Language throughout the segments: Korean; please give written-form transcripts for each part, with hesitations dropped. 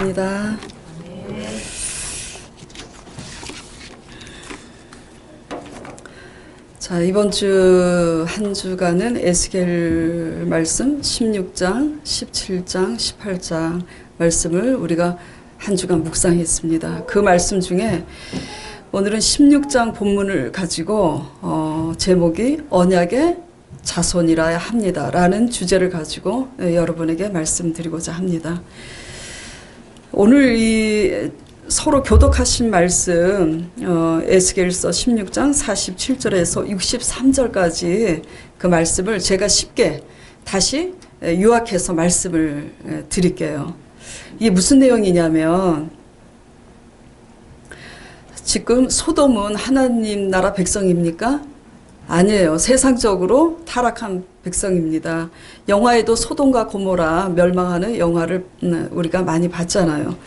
있습니다. 자, 이번 주 한 주간은 에스겔 말씀 16장, 17장, 18장 말씀을 우리가 한 주간 묵상했습니다. 그 말씀 중에 오늘은 16장 본문을 가지고 제목이 언약의 자손이라야 합니다 라는 주제를 가지고 여러분에게 말씀드리고자 합니다. 오늘 이 서로 교독하신 말씀 에스겔서 16장 47절에서 63절까지 그 말씀을 제가 쉽게 다시 요약해서 말씀을 드릴게요. 이게 무슨 내용이냐면, 지금 소돔은 하나님 나라 백성입니까? 아니에요. 세상적으로 타락한 백성입니다. 영화에도 소돔과 고모라 멸망하는 영화를 우리가 많이 봤잖아요.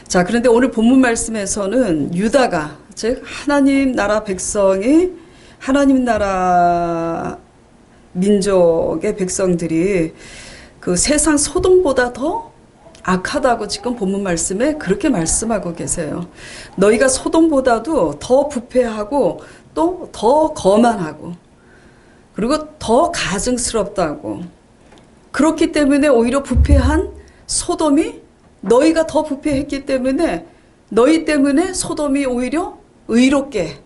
자, 그런데 오늘 본문 말씀에서는 유다가, 즉 하나님 나라 백성이, 하나님 나라 민족의 백성들이 그 세상 소돔보다 더 악하다고 지금 본문 말씀에 그렇게 말씀하고 계세요. 너희가 소돔보다도 더 부패하고 또 더 거만하고 그리고 더 가증스럽다고. 그렇기 때문에 오히려 부패한 소돔이, 너희가 더 부패했기 때문에 너희 때문에 소돔이 오히려 의롭게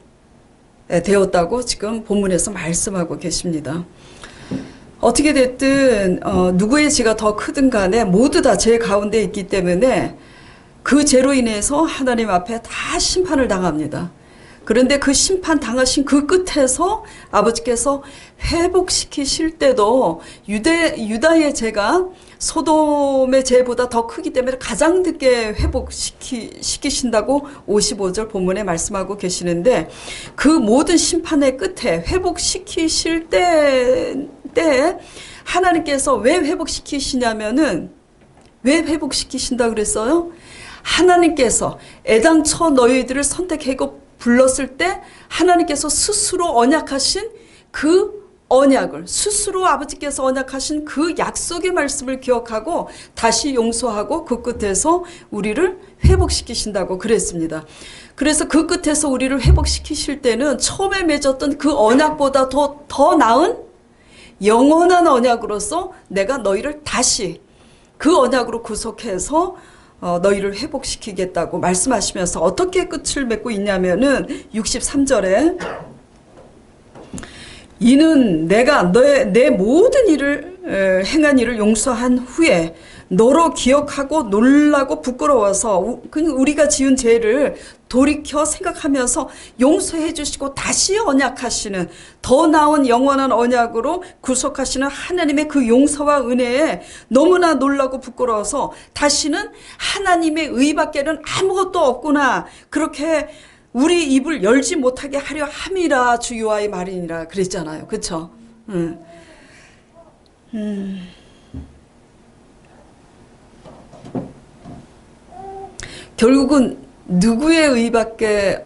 되었다고 지금 본문에서 말씀하고 계십니다. 어떻게 됐든 누구의 죄가 더 크든 간에 모두 다 죄 가운데 있기 때문에 그 죄로 인해서 하나님 앞에 다 심판을 당합니다. 그런데 그 심판 당하신 그 끝에서 아버지께서 회복시키실 때도 유다의 죄가 소돔의 죄보다 더 크기 때문에 가장 늦게 회복시키신다고 55절 본문에 말씀하고 계시는데, 그 모든 심판의 끝에 회복시키실 때 하나님께서 왜 회복시키시냐면은, 왜 회복시키신다 그랬어요? 하나님께서 애당초 너희들을 선택하고 불렀을 때 하나님께서 스스로 언약하신 그 언약을, 스스로 아버지께서 언약하신 그 약속의 말씀을 기억하고 다시 용서하고 그 끝에서 우리를 회복시키신다고 그랬습니다. 그래서 그 끝에서 우리를 회복시키실 때는 처음에 맺었던 그 언약보다 더 나은 영원한 언약으로서 내가 너희를 다시 그 언약으로 구속해서 너희를 회복시키겠다고 말씀하시면서 어떻게 끝을 맺고 있냐면은 63절에 이는 내가 내 모든 일을 행한 일을 용서한 후에 너로 기억하고 놀라고 부끄러워서 우리가 지은 죄를 돌이켜 생각하면서 용서해 주시고 다시 언약하시는, 더 나은 영원한 언약으로 구속하시는 하나님의 그 용서와 은혜에 너무나 놀라고 부끄러워서 다시는 하나님의 의밖에는 아무것도 없구나, 그렇게 우리 입을 열지 못하게 하려 함이라 주 여호와의 말이니라 그랬잖아요. 그렇죠? 결국은 누구의 의밖에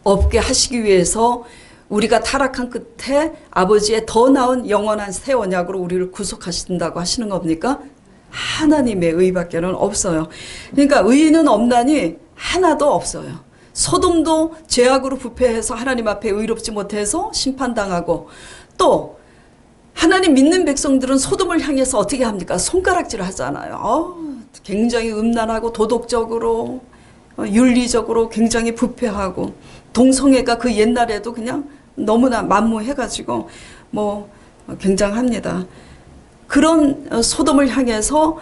없게 하시기 위해서 우리가 타락한 끝에 아버지의 더 나은 영원한 새 언약으로 우리를 구속하신다고 하시는 겁니까? 하나님의 의밖에는 없어요. 그러니까 의는 없나니 하나도 없어요. 소돔도 죄악으로 부패해서 하나님 앞에 의롭지 못해서 심판당하고, 또 하나님 믿는 백성들은 소돔을 향해서 어떻게 합니까? 손가락질을 하잖아요. 굉장히 음란하고 도덕적으로, 윤리적으로 굉장히 부패하고, 동성애가 그 옛날에도 그냥 너무나 만무해가지고 굉장합니다. 그런 소돔을 향해서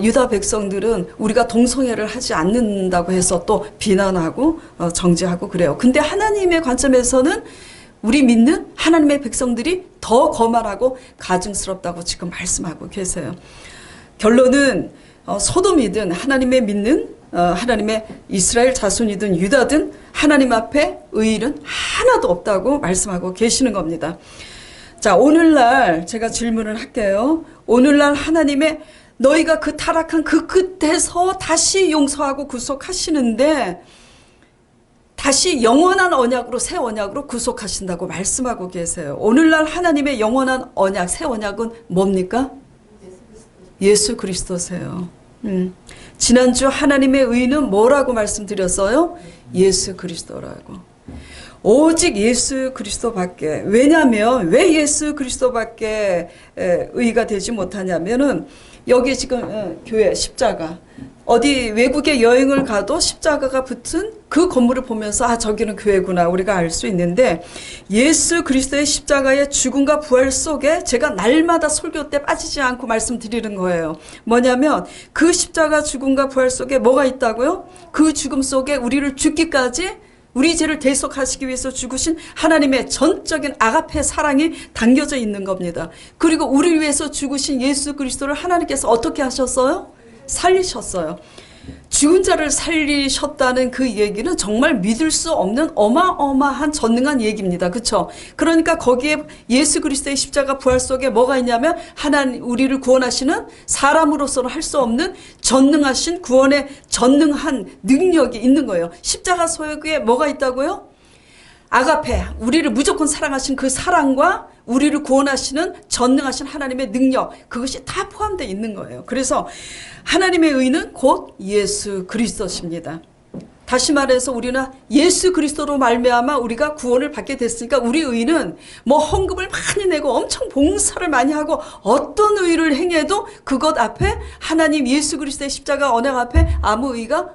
유다 백성들은 우리가 동성애를 하지 않는다고 해서 또 비난하고 정죄하고 그래요. 근데 하나님의 관점에서는 우리 믿는 하나님의 백성들이 더 거만하고 가증스럽다고 지금 말씀하고 계세요. 결론은 소돔이든 하나님의 믿는 하나님의 이스라엘 자손이든 유다든 하나님 앞에 의의는 하나도 없다고 말씀하고 계시는 겁니다. 자, 오늘날 제가 질문을 할게요. 오늘날 하나님의 너희가 그 타락한 그 끝에서 다시 용서하고 구속하시는데 다시 영원한 언약으로, 새 언약으로 구속하신다고 말씀하고 계세요. 오늘날 하나님의 영원한 언약, 새 언약은 뭡니까? 예수 그리스도세요. 지난주 하나님의 의는 뭐라고 말씀드렸어요? 예수 그리스도라고. 오직 예수 그리스도밖에. 왜냐하면 왜 예수 그리스도밖에 의가 되지 못하냐면은 여기 지금 교회 십자가, 어디 외국에 여행을 가도 십자가가 붙은 그 건물을 보면서 아, 저기는 교회구나 우리가 알 수 있는데, 예수 그리스도의 십자가의 죽음과 부활 속에 제가 날마다 설교 때 빠지지 않고 말씀드리는 거예요. 뭐냐면 그 십자가 죽음과 부활 속에 뭐가 있다고요? 그 죽음 속에 우리를 죽기까지 우리 죄를 대속하시기 위해서 죽으신 하나님의 전적인 아가페 사랑이 담겨져 있는 겁니다. 그리고 우리를 위해서 죽으신 예수 그리스도를 하나님께서 어떻게 하셨어요? 살리셨어요. 죽은 자를 살리셨다는 그 얘기는 정말 믿을 수 없는 어마어마한 전능한 얘기입니다. 그렇죠? 그러니까 거기에 예수 그리스도의 십자가 부활 속에 뭐가 있냐면 하나님, 우리를 구원하시는 사람으로서는 할 수 없는 전능하신 구원의 전능한 능력이 있는 거예요. 십자가 속에 뭐가 있다고요? 아가페, 우리를 무조건 사랑하신 그 사랑과 우리를 구원하시는 전능하신 하나님의 능력, 그것이 다 포함되어 있는 거예요. 그래서 하나님의 의는 곧 예수 그리스도십니다. 다시 말해서 우리는 예수 그리스도로 말미암아 우리가 구원을 받게 됐으니까 우리 의는 뭐 헌금을 많이 내고 엄청 봉사를 많이 하고 어떤 의를 행해도 그것 앞에 하나님 예수 그리스도의 십자가 언약 앞에 아무 의가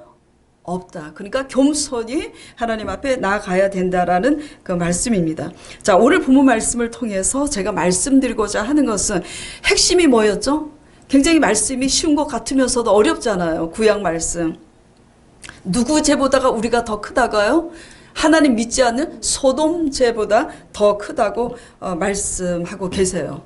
없다. 그러니까 겸손히 하나님 앞에 나아가야 된다라는 그 말씀입니다. 자, 오늘 본문 말씀을 통해서 제가 말씀드리고자 하는 것은 핵심이 뭐였죠? 굉장히 말씀이 쉬운 것 같으면서도 어렵잖아요. 구약 말씀. 누구 죄보다가 우리가 더 크다가요? 하나님 믿지 않는 소돔 죄보다 더 크다고 말씀하고 계세요.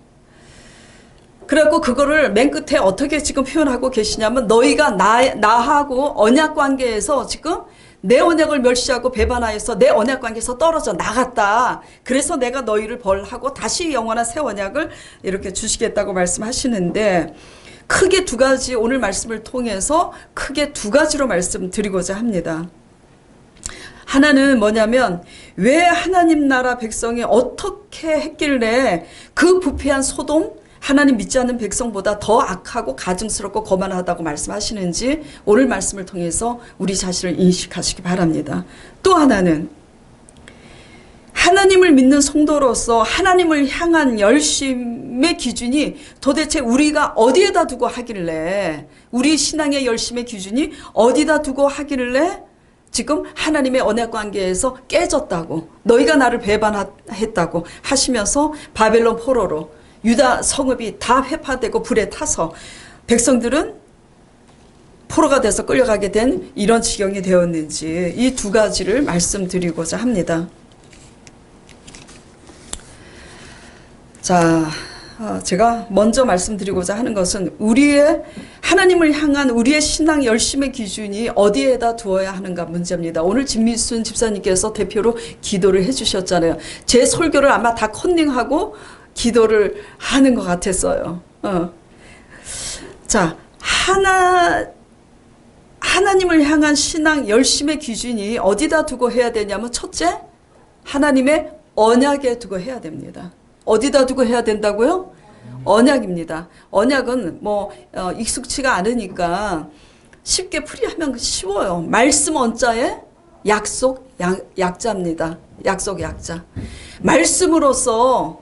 그래갖고 그거를 맨 끝에 어떻게 지금 표현하고 계시냐면 너희가 나하고 언약 관계에서 지금 내 언약을 멸시하고 배반하여서 내 언약 관계에서 떨어져 나갔다. 그래서 내가 너희를 벌하고 다시 영원한 새 언약을 이렇게 주시겠다고 말씀하시는데, 크게 두 가지, 오늘 말씀을 통해서 크게 두 가지로 말씀드리고자 합니다. 하나는 뭐냐면 왜 하나님 나라 백성이 어떻게 했길래 그 부패한 소돔, 하나님 믿지 않는 백성보다 더 악하고 가증스럽고 거만하다고 말씀하시는지 오늘 말씀을 통해서 우리 자신을 인식하시기 바랍니다. 또 하나는 하나님을 믿는 성도로서 하나님을 향한 열심의 기준이 도대체 우리가 어디에다 두고 하길래, 우리 신앙의 열심의 기준이 어디다 두고 하길래 지금 하나님의 언약 관계에서 깨졌다고, 너희가 나를 배반했다고 하시면서 바벨론 포로로 유다 성읍이 다 회파되고 불에 타서 백성들은 포로가 돼서 끌려가게 된 이런 지경이 되었는지, 이 두 가지를 말씀드리고자 합니다. 자, 제가 먼저 말씀드리고자 하는 것은 우리의 하나님을 향한 우리의 신앙 열심의 기준이 어디에다 두어야 하는가 문제입니다. 오늘 진미순 집사님께서 대표로 기도를 해주셨잖아요. 제 설교를 아마 다 컨닝하고 기도를 하는 것 같았어요. 자, 하나님을 향한 신앙 열심의 기준이 어디다 두고 해야 되냐면, 첫째, 하나님의 언약에 두고 해야 됩니다. 어디다 두고 해야 된다고요? 언약입니다. 언약은 뭐 익숙치가 않으니까 쉽게 풀이하면 쉬워요. 말씀 언자에 약속 약자입니다. 약속 약자. 말씀으로서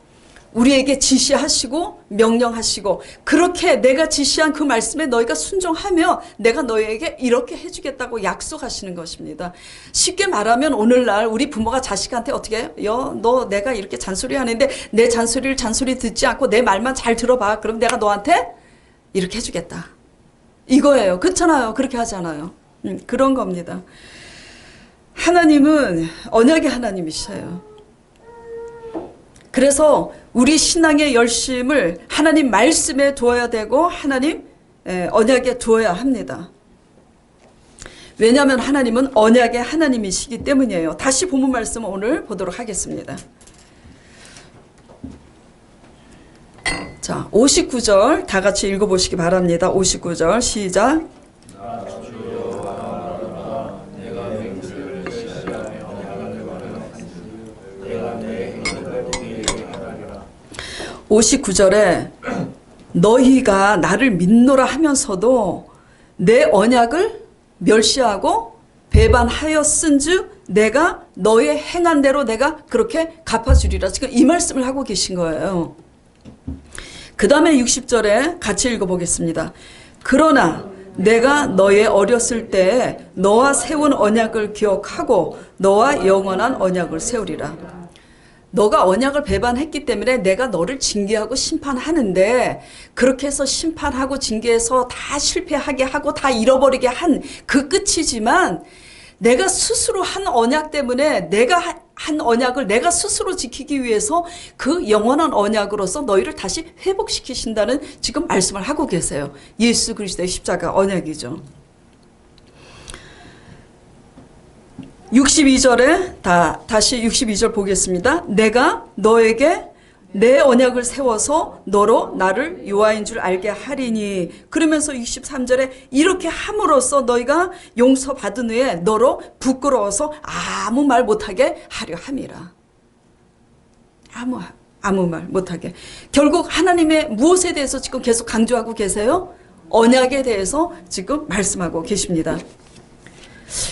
우리에게 지시하시고 명령하시고, 그렇게 내가 지시한 그 말씀에 너희가 순종하면 내가 너희에게 이렇게 해주겠다고 약속하시는 것입니다. 쉽게 말하면 오늘날 우리 부모가 자식한테 어떻게 해요? 너 내가 이렇게 잔소리 하는데 내 잔소리 듣지 않고 내 말만 잘 들어봐. 그럼 내가 너한테 이렇게 해주겠다. 이거예요. 그렇잖아요. 그렇게 하잖아요. 그런 겁니다. 하나님은 언약의 하나님이셔요. 그래서 우리 신앙의 열심을 하나님 말씀에 두어야 되고 하나님 언약에 두어야 합니다. 왜냐하면 하나님은 언약의 하나님이시기 때문이에요. 다시 본문 말씀을 오늘 보도록 하겠습니다. 자, 59절 다 같이 읽어보시기 바랍니다. 59절 시작. 59절에 너희가 나를 믿노라 하면서도 내 언약을 멸시하고 배반하였은즉 내가 너의 행한 대로 내가 그렇게 갚아주리라. 지금 이 말씀을 하고 계신 거예요. 그 다음에 60절에 같이 읽어보겠습니다. 그러나 내가 너의 어렸을 때 너와 세운 언약을 기억하고 너와 영원한 언약을 세우리라. 너가 언약을 배반했기 때문에 내가 너를 징계하고 심판하는데, 그렇게 해서 심판하고 징계해서 다 실패하게 하고 다 잃어버리게 한 그 끝이지만, 내가 스스로 한 언약 때문에 내가 한 언약을 내가 스스로 지키기 위해서 그 영원한 언약으로서 너희를 다시 회복시키신다는 지금 말씀을 하고 계세요. 예수 그리스도의 십자가 언약이죠. 62절에 다시 62절 보겠습니다. 내가 너에게 내 언약을 세워서 너로 나를 여호와인 줄 알게 하리니. 그러면서 63절에 이렇게 함으로써 너희가 용서받은 후에 너로 부끄러워서 아무 말 못하게 하려 함이라. 아무 말 못하게. 결국 하나님의 무엇에 대해서 지금 계속 강조하고 계세요? 언약에 대해서 지금 말씀하고 계십니다.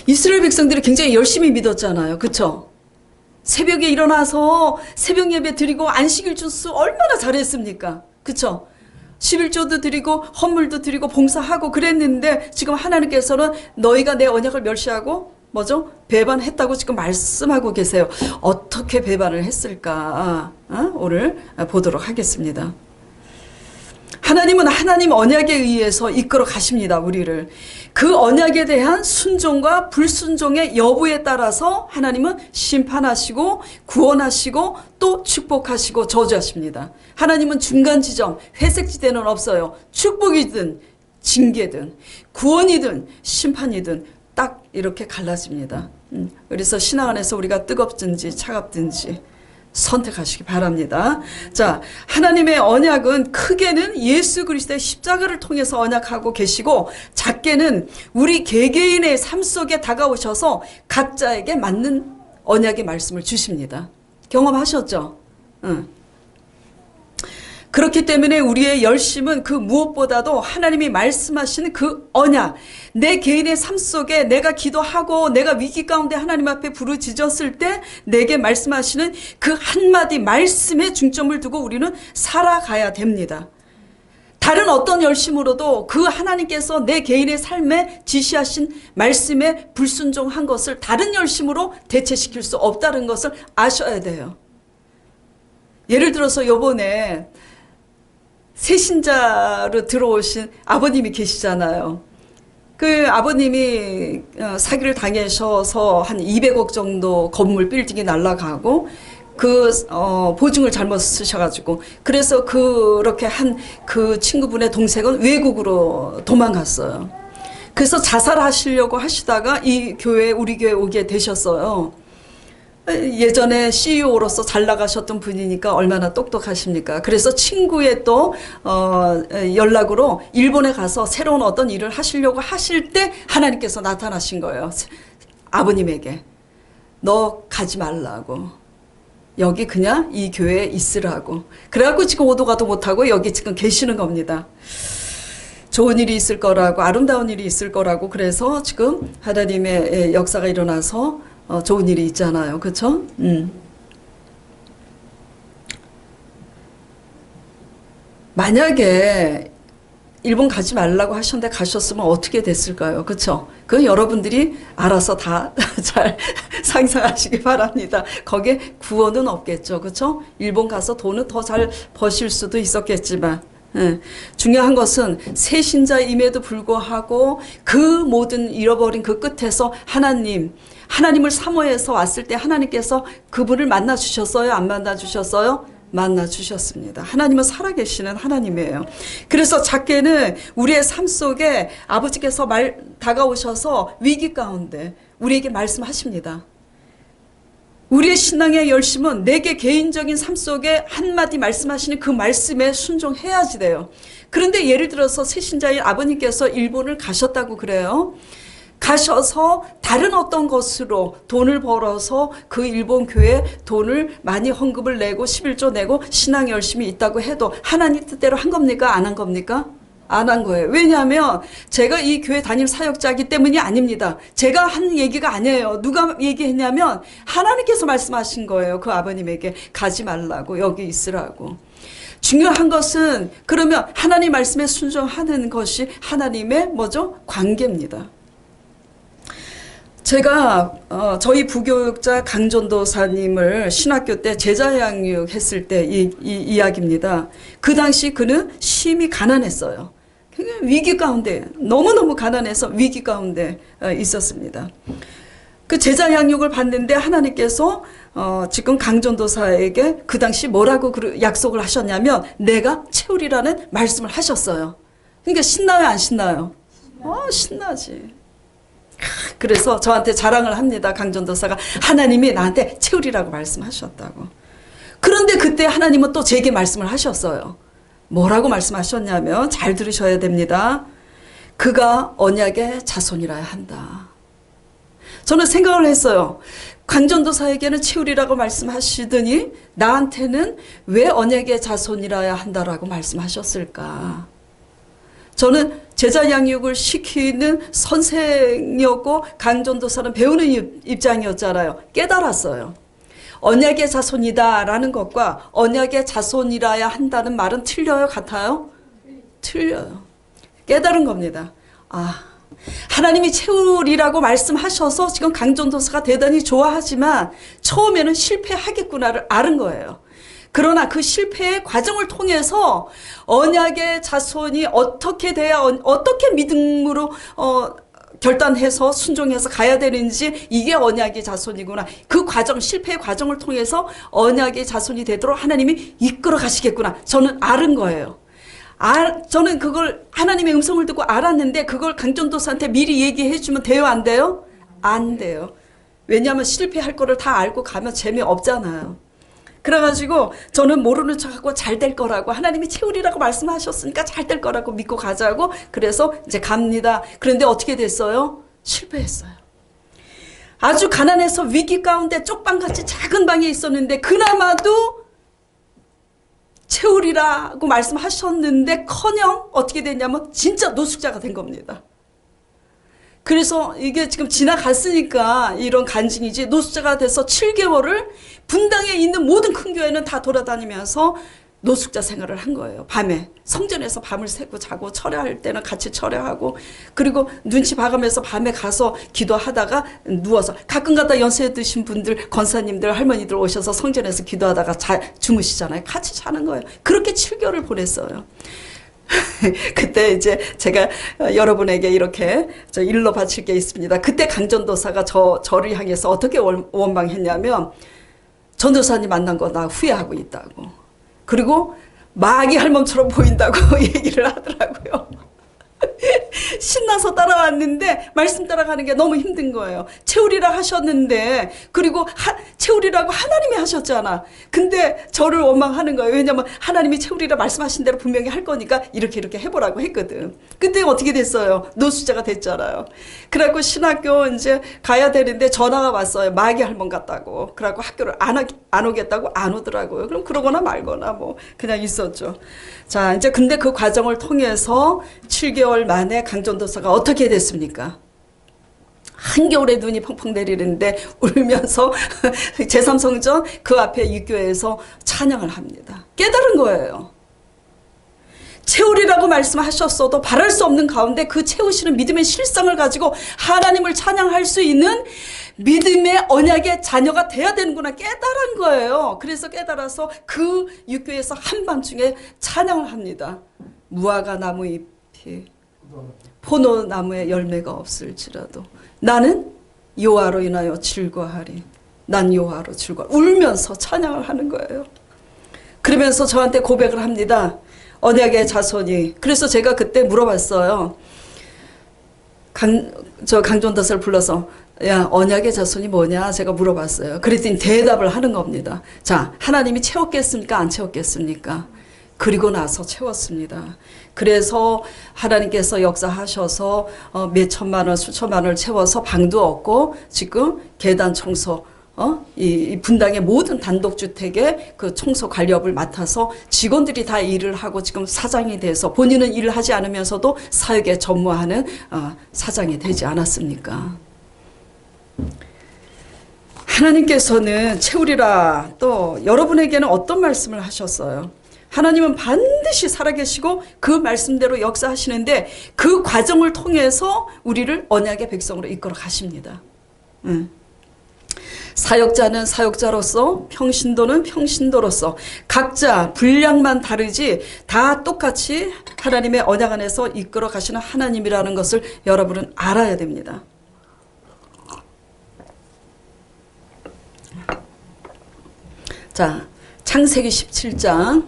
이스라엘 백성들이 굉장히 열심히 믿었잖아요. 그쵸? 새벽에 일어나서 새벽 예배 드리고 안식일 주스 얼마나 잘했습니까? 그쵸? 11조도 드리고 헌물도 드리고 봉사하고 그랬는데 지금 하나님께서는 너희가 내 언약을 멸시하고 뭐죠? 배반했다고 지금 말씀하고 계세요. 어떻게 배반을 했을까? 오늘 보도록 하겠습니다. 하나님은 하나님 언약에 의해서 이끌어 가십니다. 우리를. 그 언약에 대한 순종과 불순종의 여부에 따라서 하나님은 심판하시고 구원하시고 또 축복하시고 저주하십니다. 하나님은 중간 지점, 회색 지대는 없어요. 축복이든 징계든 구원이든 심판이든 딱 이렇게 갈라집니다. 그래서 신앙 안에서 우리가 뜨겁든지 차갑든지 선택하시기 바랍니다. 자, 하나님의 언약은 크게는 예수 그리스도의 십자가를 통해서 언약하고 계시고, 작게는 우리 개개인의 삶 속에 다가오셔서 각자에게 맞는 언약의 말씀을 주십니다. 경험하셨죠? 그렇기 때문에 우리의 열심은 그 무엇보다도 하나님이 말씀하시는 그 언약, 내 개인의 삶 속에 내가 기도하고 내가 위기 가운데 하나님 앞에 부르짖었을 때 내게 말씀하시는 그 한마디 말씀에 중점을 두고 우리는 살아가야 됩니다. 다른 어떤 열심으로도 그 하나님께서 내 개인의 삶에 지시하신 말씀에 불순종한 것을 다른 열심으로 대체시킬 수 없다는 것을 아셔야 돼요. 예를 들어서 요번에 새신자로 들어오신 아버님이 계시잖아요. 그 아버님이 사기를 당하셔서 한 200억 정도 건물 빌딩이 날아가고 그 보증을 잘못 쓰셔가지고, 그래서 그렇게 한 그 친구분의 동생은 외국으로 도망갔어요. 그래서 자살하시려고 하시다가 이 교회, 우리 교회 오게 되셨어요. 예전에 CEO로서 잘 나가셨던 분이니까 얼마나 똑똑하십니까? 그래서 친구의 또 연락으로 일본에 가서 새로운 어떤 일을 하시려고 하실 때 하나님께서 나타나신 거예요. 아버님에게. 너 가지 말라고. 여기 그냥 이 교회에 있으라고. 그래갖고 지금 오도 가도 못하고 여기 지금 계시는 겁니다. 좋은 일이 있을 거라고, 아름다운 일이 있을 거라고, 그래서 지금 하나님의 역사가 일어나서 좋은 일이 있잖아요. 그렇죠? 만약에 일본 가지 말라고 하셨는데 가셨으면 어떻게 됐을까요? 그렇죠? 그건 여러분들이 알아서 다 잘 상상하시기 바랍니다. 거기에 구원은 없겠죠. 그렇죠? 일본 가서 돈은 더 잘 버실 수도 있었겠지만, 중요한 것은 새신자임에도 불구하고 그 모든 잃어버린 그 끝에서 하나님을 사모해서 왔을 때 하나님께서 그분을 만나 주셨어요? 안 만나 주셨어요? 만나 주셨습니다. 하나님은 살아계시는 하나님이에요. 그래서 작게는 우리의 삶 속에 아버지께서 다가오셔서 위기 가운데 우리에게 말씀하십니다. 우리의 신앙의 열심은 내게 개인적인 삶 속에 한마디 말씀하시는 그 말씀에 순종해야지 돼요. 그런데 예를 들어서 새신자인 아버님께서 일본을 가셨다고 그래요. 가셔서 다른 어떤 것으로 돈을 벌어서 그 일본 교회에 돈을 많이 헌금을 내고 11조 내고 신앙 열심히 있다고 해도 하나님 뜻대로 한 겁니까? 안 한 겁니까? 안 한 거예요. 왜냐하면 제가 이 교회 담임 사역자이기 때문이 아닙니다. 제가 한 얘기가 아니에요. 누가 얘기했냐면 하나님께서 말씀하신 거예요. 그 아버님에게 가지 말라고, 여기 있으라고. 중요한 것은 그러면 하나님 말씀에 순종하는 것이 하나님의 뭐죠? 관계입니다. 제가 저희 부교육자 강전도사님을 신학교 때 제자 양육했을 때 이 이야기입니다. 그 당시 그는 심히 가난했어요. 위기 가운데, 너무너무 가난해서 위기 가운데 있었습니다. 그 제자 양육을 받는데 하나님께서 지금 강전도사에게 그 당시 뭐라고 약속을 하셨냐면 내가 채우리라는 말씀을 하셨어요. 그러니까 신나요, 안 신나요? 신나지. 그래서 저한테 자랑을 합니다. 강전도사가 하나님이 나한테 채우리라고 말씀하셨다고. 그런데 그때 하나님은 또 제게 말씀을 하셨어요. 뭐라고 말씀하셨냐면 잘 들으셔야 됩니다. 그가 언약의 자손이라야 한다. 저는 생각을 했어요. 강전도사에게는 채우리라고 말씀하시더니 나한테는 왜 언약의 자손이라야 한다라고 말씀하셨을까? 저는 제자 양육을 시키는 선생이었고 강전도사는 배우는 입장이었잖아요. 깨달았어요. 언약의 자손이다라는 것과 언약의 자손이라야 한다는 말은 틀려요? 같아요? 틀려요. 깨달은 겁니다. 하나님이 채우리라고 말씀하셔서 지금 강전도사가 대단히 좋아하지만 처음에는 실패하겠구나를 아는 거예요. 그러나 그 실패의 과정을 통해서 언약의 자손이 어떻게 돼야 어떻게 믿음으로 결단해서 순종해서 가야 되는지 이게 언약의 자손이구나. 그 과정, 실패의 과정을 통해서 언약의 자손이 되도록 하나님이 이끌어 가시겠구나. 저는 아는 거예요. 저는 그걸 하나님의 음성을 듣고 알았는데 그걸 강전도사한테 미리 얘기해 주면 돼요, 안 돼요? 안 돼요. 왜냐하면 실패할 거를 다 알고 가면 재미없잖아요. 그래가지고 저는 모르는 척하고 잘 될 거라고 하나님이 채우리라고 말씀하셨으니까 잘 될 거라고 믿고 가자고 그래서 이제 갑니다. 그런데 어떻게 됐어요? 실패했어요. 아주 가난해서 위기 가운데 쪽방같이 작은 방에 있었는데 그나마도 채우리라고 말씀하셨는데 커녕 어떻게 됐냐면 진짜 노숙자가 된 겁니다. 그래서 이게 지금 지나갔으니까 이런 간증이지 노숙자가 돼서 7개월을 분당에 있는 모든 큰 교회는 다 돌아다니면서 노숙자 생활을 한 거예요. 밤에 성전에서 밤을 새고 자고 철야할 때는 같이 철야하고 그리고 눈치 봐가면서 밤에 가서 기도하다가 누워서 가끔가다 연세 드신 분들 권사님들 할머니들 오셔서 성전에서 기도하다가 주무시잖아요. 같이 자는 거예요. 그렇게 7개월을 보냈어요. 그때 이제 제가 여러분에게 이렇게 일러 바칠 게 있습니다. 그때 강전도사가 저를 향해서 어떻게 원망했냐면 전도사님 만난 거 나 후회하고 있다고. 그리고 마귀 할멈처럼 보인다고 얘기를 하더라고요. 신나서 따라왔는데 말씀 따라가는 게 너무 힘든 거예요. 채우리라 하셨는데 그리고 채우리라고 하나님이 하셨잖아. 근데 저를 원망하는 거예요. 왜냐면 하나님이 채우리라 말씀하신 대로 분명히 할 거니까 이렇게 해보라고 했거든. 근데 어떻게 됐어요? 노숙자가 됐잖아요. 그래갖고 신학교 이제 가야 되는데 전화가 왔어요. 마귀 할멈 같다고. 그래갖고 학교를 안 오겠다고 안 오더라고요. 그럼 그러거나 말거나 뭐 그냥 있었죠. 자, 이제 근데 그 과정을 통해서 7개월 만에 강전도사가 어떻게 됐습니까? 한겨울에 눈이 펑펑 내리는데 울면서 제3성전 그 앞에 육교에서 찬양을 합니다. 깨달은 거예요. 채우리라고 말씀하셨어도 바랄 수 없는 가운데 그 채우시는 믿음의 실상을 가지고 하나님을 찬양할 수 있는 믿음의 언약의 자녀가 돼야 되는구나 깨달은 거예요. 그래서 깨달아서 그 육교에서 한밤중에 찬양을 합니다. 무화과 나무 잎이 포도나무에 열매가 없을지라도 나는 여호와로 인하여 즐거워하리. 난 여호와로 즐거워. 울면서 찬양을 하는 거예요. 그러면서 저한테 고백을 합니다. 언약의 자손이. 그래서 제가 그때 물어봤어요. 강전도사를 불러서 야 언약의 자손이 뭐냐 제가 물어봤어요. 그랬더니 대답을 하는 겁니다. 자 하나님이 채웠겠습니까? 안 채웠겠습니까? 그리고 나서 채웠습니다. 그래서 하나님께서 역사하셔서 몇 천만 원 수천만 원을 채워서 방도 얻고 지금 계단 청소 이 분당의 모든 단독주택의 그 청소 관리업을 맡아서 직원들이 다 일을 하고 지금 사장이 돼서 본인은 일을 하지 않으면서도 사역에 전무하는 사장이 되지 않았습니까? 하나님께서는 채우리라 또 여러분에게는 어떤 말씀을 하셨어요? 하나님은 반드시 살아계시고 그 말씀대로 역사하시는데 그 과정을 통해서 우리를 언약의 백성으로 이끌어 가십니다. 사역자는 사역자로서 평신도는 평신도로서 각자 분량만 다르지 다 똑같이 하나님의 언약 안에서 이끌어 가시는 하나님이라는 것을 여러분은 알아야 됩니다. 자, 창세기 17장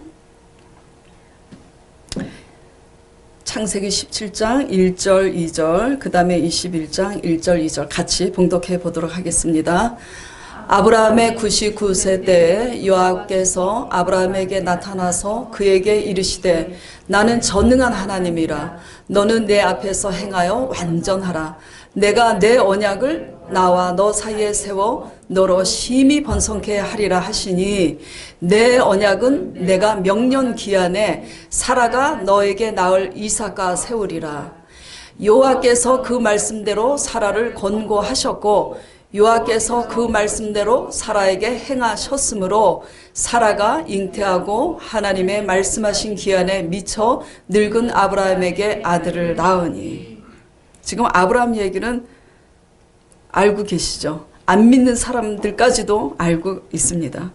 창세기 17장 1절 2절 그 다음에 21장 1절 2절 같이 봉독해 보도록 하겠습니다. 아브라함의 99세 때에 여호와께서 아브라함에게 나타나서 그에게 이르시되 나는 전능한 하나님이라 너는 내 앞에서 행하여 완전하라. 내가 내 언약을 나와 너 사이에 세워 너로 심히 번성케 하리라 하시니 내 언약은 내가 명년 기한에 사라가 너에게 낳을 이삭과 세우리라. 여호와께서 그 말씀대로 사라를 권고하셨고 여호와께서 그 말씀대로 사라에게 행하셨으므로 사라가 잉태하고 하나님의 말씀하신 기한에 미쳐 늙은 아브라함에게 아들을 낳으니. 지금 아브라함 얘기는 알고 계시죠? 안 믿는 사람들까지도 알고 있습니다.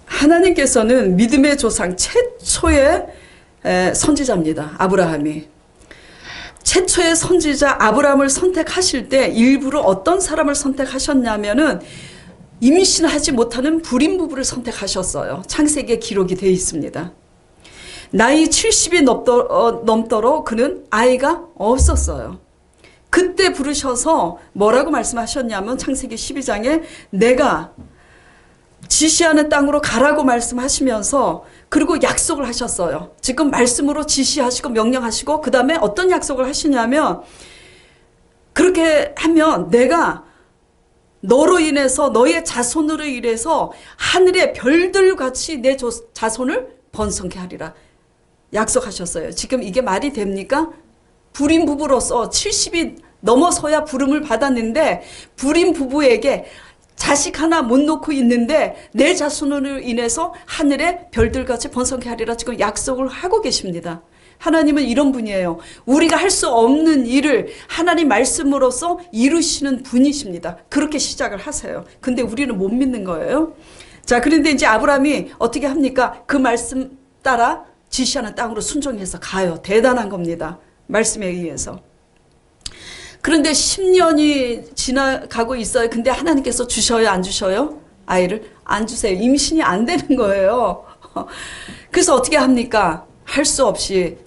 하나님께서는 믿음의 조상 최초의 선지자입니다. 아브라함이. 최초의 선지자 아브라함을 선택하실 때 일부러 어떤 사람을 선택하셨냐면은 임신하지 못하는 불임 부부를 선택하셨어요. 창세기에 기록이 되어 있습니다. 나이 70이 넘도록 그는 아이가 없었어요. 그때 부르셔서 뭐라고 말씀하셨냐면 창세기 12장에 내가 지시하는 땅으로 가라고 말씀하시면서 그리고 약속을 하셨어요. 지금 말씀으로 지시하시고 명령하시고 그 다음에 어떤 약속을 하시냐면 그렇게 하면 내가 너로 인해서 너의 자손으로 인해서 하늘의 별들같이 내 자손을 번성케 하리라 약속하셨어요. 지금 이게 말이 됩니까? 불임 부부로서 70이 넘어서야 부름을 받았는데 불임 부부에게 자식 하나 못 놓고 있는데 내 자손으로 인해서 하늘의 별들같이 번성케 하리라 지금 약속을 하고 계십니다. 하나님은 이런 분이에요. 우리가 할 수 없는 일을 하나님 말씀으로써 이루시는 분이십니다. 그렇게 시작을 하세요. 근데 우리는 못 믿는 거예요. 자, 그런데 이제 아브라함이 어떻게 합니까? 그 말씀 따라 지시하는 땅으로 순종해서 가요. 대단한 겁니다. 말씀에 의해서. 그런데 10년이 지나가고 있어요. 근데 하나님께서 주셔요? 안 주셔요? 아이를 안 주세요. 임신이 안 되는 거예요. 그래서 어떻게 합니까? 할 수 없이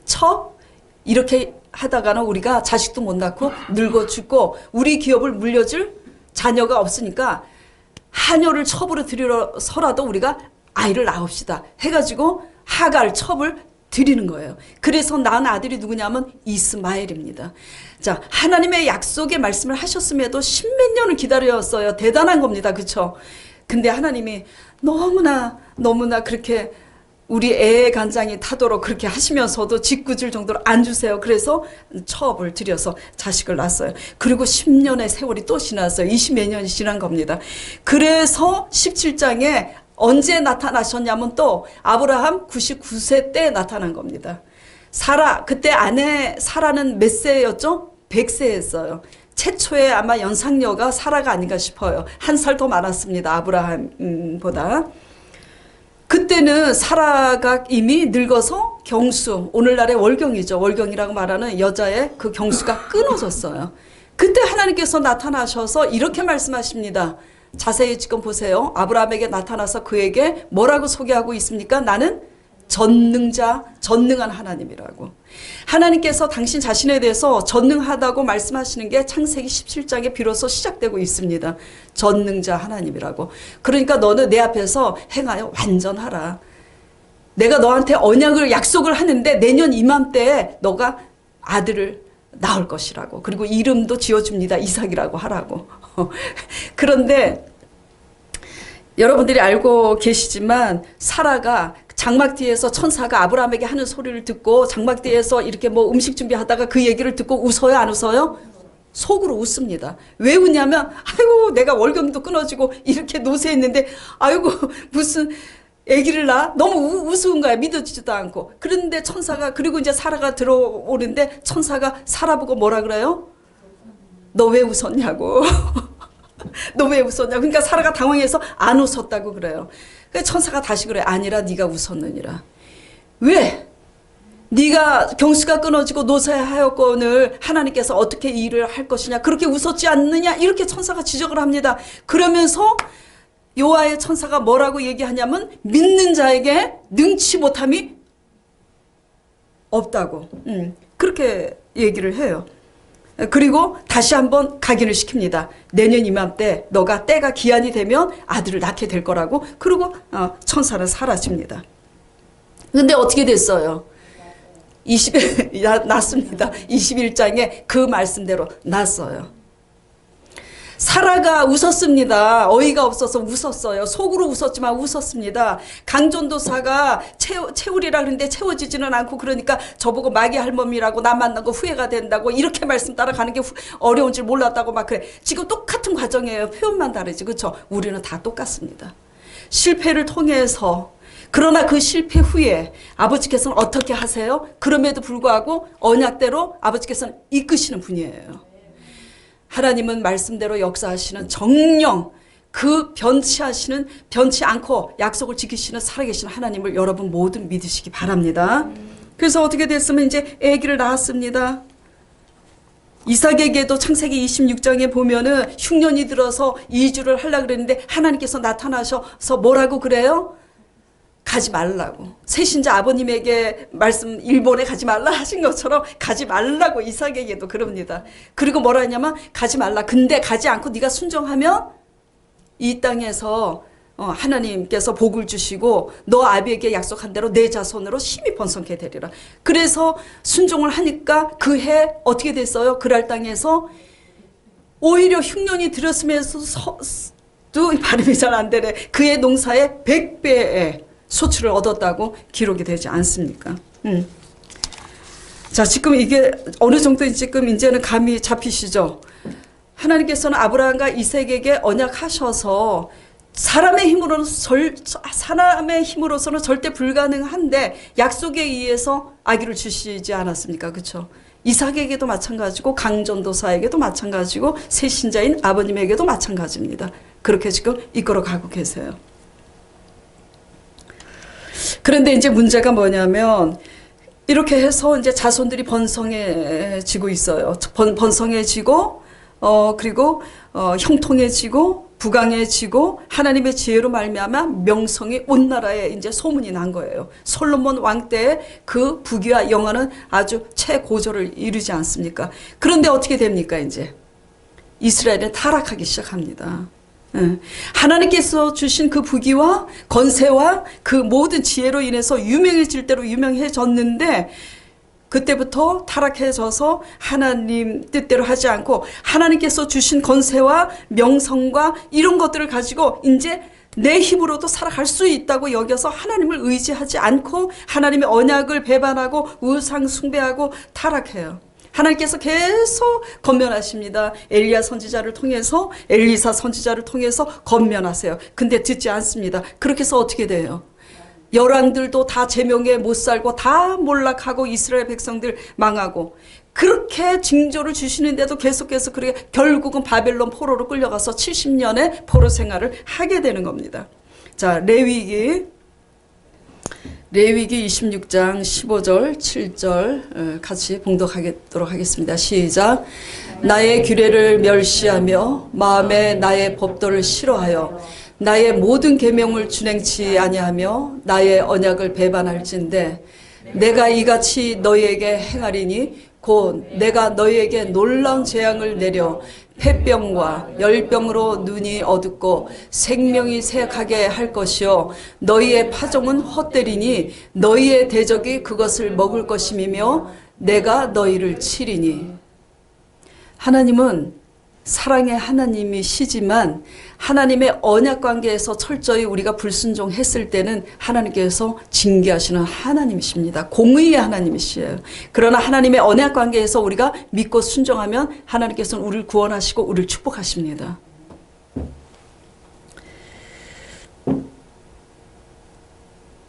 이렇게 하다가는 우리가 자식도 못 낳고 늙어 죽고 우리 기업을 물려줄 자녀가 없으니까 하녀를 첩으로 들여서라도 우리가 아이를 낳읍시다 해가지고 하갈 첩을 드리는 거예요. 그래서 낳은 아들이 누구냐면 이스마엘입니다. 자, 하나님의 약속의 말씀을 하셨음에도 십몇 년을 기다렸어요. 대단한 겁니다. 그렇죠? 근데 하나님이 너무나 그렇게 우리 애의 간장이 타도록 그렇게 하시면서도 짓궂을 정도로 안 주세요. 그래서 첩을 들여서 자식을 낳았어요. 그리고 10년의 세월이 또 지났어요. 20몇 년이 지난 겁니다. 그래서 17장에 언제 나타나셨냐면 또 아브라함 99세 때 나타난 겁니다. 사라, 그때 아내 사라는 몇 세였죠? 100세였어요. 최초의 아마 연상녀가 사라가 아닌가 싶어요. 한 살 더 많았습니다. 아브라함보다. 그때는 사라가 이미 늙어서 경수, 오늘날의 월경이죠. 월경이라고 말하는 여자의 그 경수가 끊어졌어요. 그때 하나님께서 나타나셔서 이렇게 말씀하십니다. 자세히 지금 보세요. 아브라함에게 나타나서 그에게 뭐라고 소개하고 있습니까? 나는 전능자, 전능한 하나님이라고. 하나님께서 당신 자신에 대해서 전능하다고 말씀하시는 게 창세기 17장에 비로소 시작되고 있습니다. 전능자 하나님이라고. 그러니까 너는 내 앞에서 행하여 완전하라. 내가 너한테 언약을 약속을 하는데 내년 이맘때에 너가 아들을 낳을 것이라고. 그리고 이름도 지어줍니다. 이삭이라고 하라고. 그런데 여러분들이 알고 계시지만 사라가 장막 뒤에서 천사가 아브라함에게 하는 소리를 듣고 장막 뒤에서 이렇게 뭐 음식 준비하다가 그 얘기를 듣고 웃어요, 안 웃어요? 속으로 웃습니다. 왜 웃냐면 아이고 내가 월급도 끊어지고 이렇게 노쇠했는데 아이고 무슨 아기를 낳아? 너무 우스운 거야. 믿어지지도 않고. 그런데 천사가 그리고 이제 사라가 들어오는데 천사가 사라 보고 뭐라 그래요? 너 왜 웃었냐고. 너 왜 웃었냐고. 그러니까 사라가 당황해서 안 웃었다고 그래요. 그러니까 천사가 다시 그래. 아니라 네가 웃었느니라. 왜? 네가 경수가 끊어지고 노쇠하였거늘 하나님께서 어떻게 일을 할 것이냐. 그렇게 웃었지 않느냐. 이렇게 천사가 지적을 합니다. 그러면서 여호와의 천사가 뭐라고 얘기하냐면 믿는 자에게 능치 못함이 없다고. 그렇게 얘기를 해요. 그리고 다시 한번 각인을 시킵니다. 내년 이맘때 너가 때가 기한이 되면 아들을 낳게 될 거라고. 그리고 천사는 사라집니다. 근데 어떻게 됐어요? 낳습니다. 21장에 그 말씀대로 낳았어요. 사라가 웃었습니다. 어이가 없어서 웃었어요. 속으로 웃었지만 웃었습니다. 강전도사가 채우리라 그러는데 채워지지는 않고 그러니까 저보고 마귀 할멈이라고 나 만난 거 후회가 된다고 이렇게 말씀 따라가는 게 어려운 줄 몰랐다고 막 그래. 지금 똑같은 과정이에요. 표현만 다르지. 그렇죠? 우리는 다 똑같습니다. 실패를 통해서 그러나 그 실패 후에 아버지께서는 어떻게 하세요? 그럼에도 불구하고 언약대로 아버지께서는 이끄시는 분이에요. 하나님은 말씀대로 역사하시는 정령 그 변치 않고 약속을 지키시는 살아계신 하나님을 여러분 모두 믿으시기 바랍니다. 그래서 어떻게 됐으면 이제 아기를 낳았습니다. 이삭에게도 창세기 26장에 보면은 흉년이 들어서 이주를 하려고 그랬는데 하나님께서 나타나셔서 뭐라고 그래요? 가지 말라고. 새신자 아버님에게 말씀 일본에 가지 말라 하신 것처럼 가지 말라고 이삭에게도 그럽니다. 그리고 뭐라 하냐면 가지 말라. 근데 가지 않고 네가 순종하면 이 땅에서 하나님께서 복을 주시고 너 아비에게 약속한 대로 내 자손으로 심히 번성케 되리라. 그래서 순종을 하니까 그 해 어떻게 됐어요? 그랄 땅에서 오히려 흉년이 들었으면서도 발음이 잘 안 되네. 그의 농사의 100배의 소출을 얻었다고 기록이 되지 않습니까? 자, 지금 이게 어느 정도 지금 이제는 감이 잡히시죠? 하나님께서는 아브라함과 이삭에게 언약하셔서 사람의 힘으로서는 절대 불가능한데 약속에 의해서 아기를 주시지 않았습니까? 그렇죠? 이삭에게도 마찬가지고 강전도사에게도 마찬가지고 새신자인 아버님에게도 마찬가지입니다. 그렇게 지금 이끌어 가고 계세요. 그런데 이제 문제가 뭐냐면 이렇게 해서 이제 자손들이 번성해지고 있어요. 번성해지고 그리고 형통해지고 부강해지고 하나님의 지혜로 말미암아 명성이 온 나라에 이제 소문이 난 거예요. 솔로몬 왕 때의 그 부귀와 영화는 아주 최고조를 이루지 않습니까? 그런데 어떻게 됩니까? 이제 이스라엘은 타락하기 시작합니다. 하나님께서 주신 그 부귀와 건세와 그 모든 지혜로 인해서 유명해질 대로 유명해졌는데 그때부터 타락해져서 하나님 뜻대로 하지 않고 하나님께서 주신 건세와 명성과 이런 것들을 가지고 이제 내 힘으로도 살아갈 수 있다고 여겨서 하나님을 의지하지 않고 하나님의 언약을 배반하고 우상 숭배하고 타락해요. 하나님께서 계속 권면하십니다. 엘리야 선지자를 통해서 엘리사 선지자를 통해서 권면하세요. 근데 듣지 않습니다. 그렇게 해서 어떻게 돼요? 열왕들도 다 제명에 못 살고 다 몰락하고 이스라엘 백성들 망하고 그렇게 징조를 주시는데도 계속해서 그렇게 결국은 바벨론 포로로 끌려가서 70년의 포로 생활을 하게 되는 겁니다. 자, 레위기 26장 15절 7절 같이 봉독하도록 하겠습니다. 시작. 나의 규례를 멸시하며 마음에 나의 법도를 싫어하여 나의 모든 계명을 준행치 아니하며 나의 언약을 배반할진대 내가 이같이 너희에게 행하리니 곧 내가 너희에게 놀라운 재앙을 내려 폐병과 열병으로 눈이 어둡고 생명이 쇠약하게 할 것이요 너희의 파종은 헛되리니 너희의 대적이 그것을 먹을 것임이며 내가 너희를 치리니. 하나님은 사랑의 하나님이시지만 하나님의 언약 관계에서 철저히 우리가 불순종했을 때는 하나님께서 징계하시는 하나님이십니다. 공의의 하나님이시에요. 그러나 하나님의 언약 관계에서 우리가 믿고 순종하면 하나님께서는 우리를 구원하시고 우리를 축복하십니다.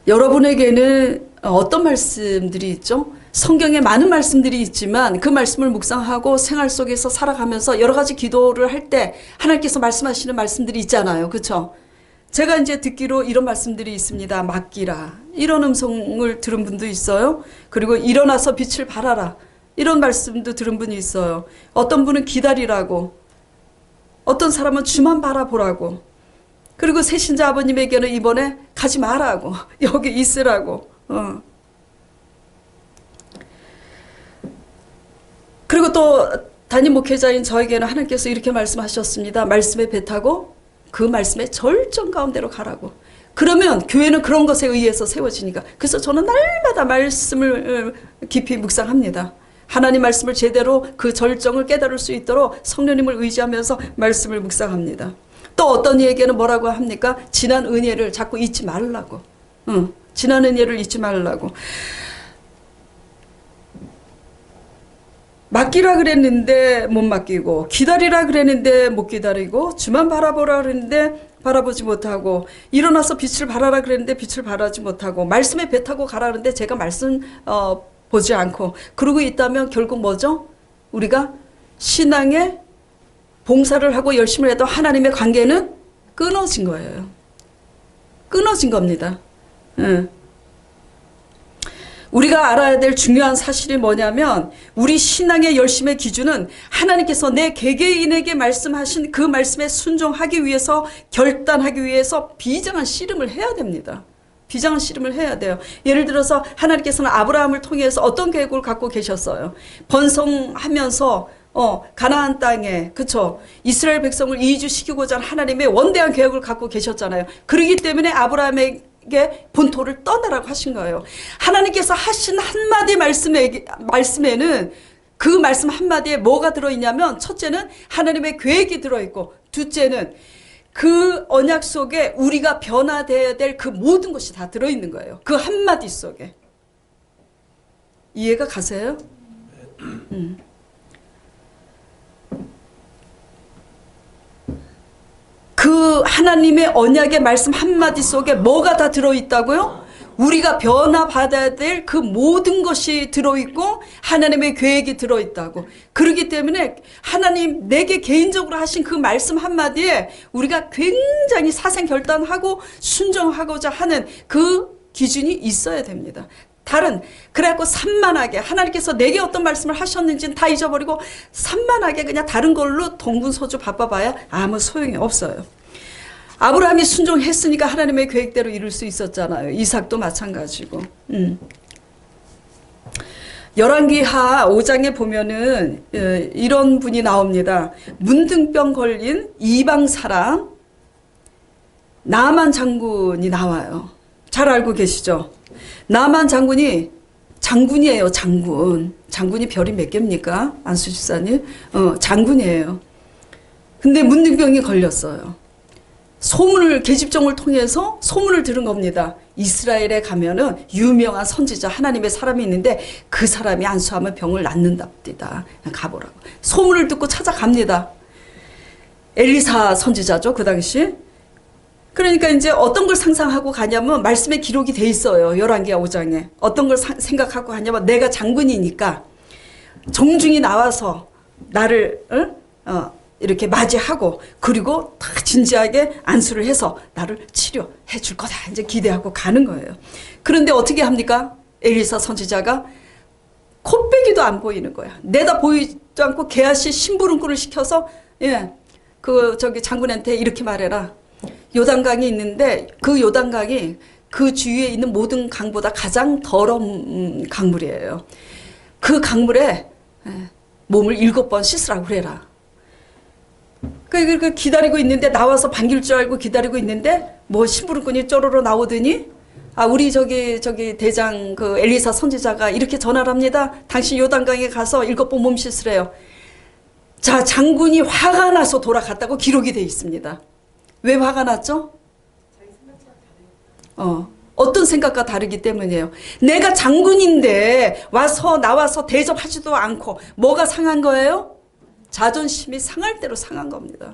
여러분에게는 어떤 말씀들이 있죠? 성경에 많은 말씀들이 있지만 그 말씀을 묵상하고 생활 속에서 살아가면서 여러 가지 기도를 할 때 하나님께서 말씀하시는 말씀들이 있잖아요. 그렇죠? 제가 이제 듣기로 이런 말씀들이 있습니다. 맡기라. 이런 음성을 들은 분도 있어요. 그리고 일어나서 빛을 발하라. 이런 말씀도 들은 분이 있어요. 어떤 분은 기다리라고. 어떤 사람은 주만 바라보라고. 그리고 새신자 아버님에게는 이번에 가지 말라고. 여기 있으라고. 그리고 또 담임 목회자인 저에게는 하나님께서 이렇게 말씀하셨습니다. 말씀에 배 타고 그 말씀의 절정 가운데로 가라고. 그러면 교회는 그런 것에 의해서 세워지니까. 그래서 저는 날마다 말씀을 깊이 묵상합니다. 하나님 말씀을 제대로 그 절정을 깨달을 수 있도록 성령님을 의지하면서 말씀을 묵상합니다. 또 어떤 이에게는 뭐라고 합니까? 지난 은혜를 자꾸 잊지 말라고. 지난 은혜를 잊지 말라고. 맡기라 그랬는데 못 맡기고, 기다리라 그랬는데 못 기다리고, 주만 바라보라 그랬는데 바라보지 못하고, 일어나서 빛을 발하라 그랬는데 빛을 발하지 못하고, 말씀에 배 타고 가라 그랬는데 제가 말씀 보지 않고 그러고 있다면 결국 뭐죠? 우리가 신앙에 봉사를 하고 열심을 해도 하나님의 관계는 끊어진 거예요. 끊어진 겁니다. 우리가 알아야 될 중요한 사실이 뭐냐면 우리 신앙의 열심의 기준은 하나님께서 내 개개인에게 말씀하신 그 말씀에 순종하기 위해서 결단하기 위해서 비장한 씨름을 해야 됩니다. 비장한 씨름을 해야 돼요. 예를 들어서 하나님께서는 아브라함을 통해서 어떤 계획을 갖고 계셨어요. 번성하면서 가나안 땅에 그쵸 이스라엘 백성을 이주시키고자 하나님의 원대한 계획을 갖고 계셨잖아요. 그렇기 때문에 아브라함에게 본토를 떠나라고 하신 거예요. 하나님께서 하신 한마디 말씀에는 그 말씀 한마디에 뭐가 들어있냐면 첫째는 하나님의 계획이 들어있고 둘째는 그 언약 속에 우리가 변화되어야 될 그 모든 것이 다 들어있는 거예요. 그 한마디 속에. 이해가 가세요? 그 하나님의 언약의 말씀 한마디 속에 뭐가 다 들어있다고요? 우리가 변화받아야 될 그 모든 것이 들어있고 하나님의 계획이 들어있다고. 그렇기 때문에 하나님 내게 개인적으로 하신 그 말씀 한마디에 우리가 굉장히 사생결단하고 순종하고자 하는 그 기준이 있어야 됩니다. 그래갖고 산만하게 하나님께서 내게 어떤 말씀을 하셨는지는 다 잊어버리고 산만하게 그냥 다른 걸로 동분서주 바빠봐야 아무 소용이 없어요. 아브라함이 순종했으니까 하나님의 계획대로 이룰 수 있었잖아요. 이삭도 마찬가지고. 열왕기하 5장에 보면은 이런 분이 나옵니다. 문둥병 걸린 이방 사람 나만 장군이 나와요. 잘 알고 계시죠? 나만 장군이 장군이에요. 장군이 별이 몇 개입니까? 안수 집사님? 장군이에요. 근데 문둥병이 걸렸어요. 계집종을 통해서 소문을 들은 겁니다. 이스라엘에 가면은 유명한 선지자 하나님의 사람이 있는데 그 사람이 안수하면 병을 낫는답니다. 가보라고. 소문을 듣고 찾아갑니다. 엘리사 선지자죠, 그 당시. 그러니까 이제 어떤 걸 상상하고 가냐면 말씀에 기록이 돼 있어요. 열왕기하 5장에. 어떤 걸 생각하고 가냐면 내가 장군이니까 정중히 나와서 나를 이렇게 맞이하고 그리고 다 진지하게 안수를 해서 나를 치료해 줄 거다. 이제 기대하고 가는 거예요. 그런데 어떻게 합니까? 엘리사 선지자가 콧배기도 안 보이는 거야. 내다 보이지 않고 게하시 심부름꾼을 시켜서 장군한테 이렇게 말해라. 요단강이 있는데 그 요단강이 그 주위에 있는 모든 강보다 가장 더러운 강물이에요. 그 강물에 몸을 7번 씻으라고 그래라. 그 기다리고 있는데 나와서 반길 줄 알고 기다리고 있는데 뭐 심부름꾼이 쪼로로 나오더니 우리 대장 그 엘리사 선지자가 이렇게 전화를 합니다. 당신 요단강에 가서 7번 몸 씻으래요. 자, 장군이 화가 나서 돌아갔다고 기록이 되어 있습니다. 왜 화가 났죠? 어떤 생각과 다르기 때문이에요. 내가 장군인데 나와서 대접하지도 않고 뭐가 상한 거예요? 자존심이 상할 대로 상한 겁니다.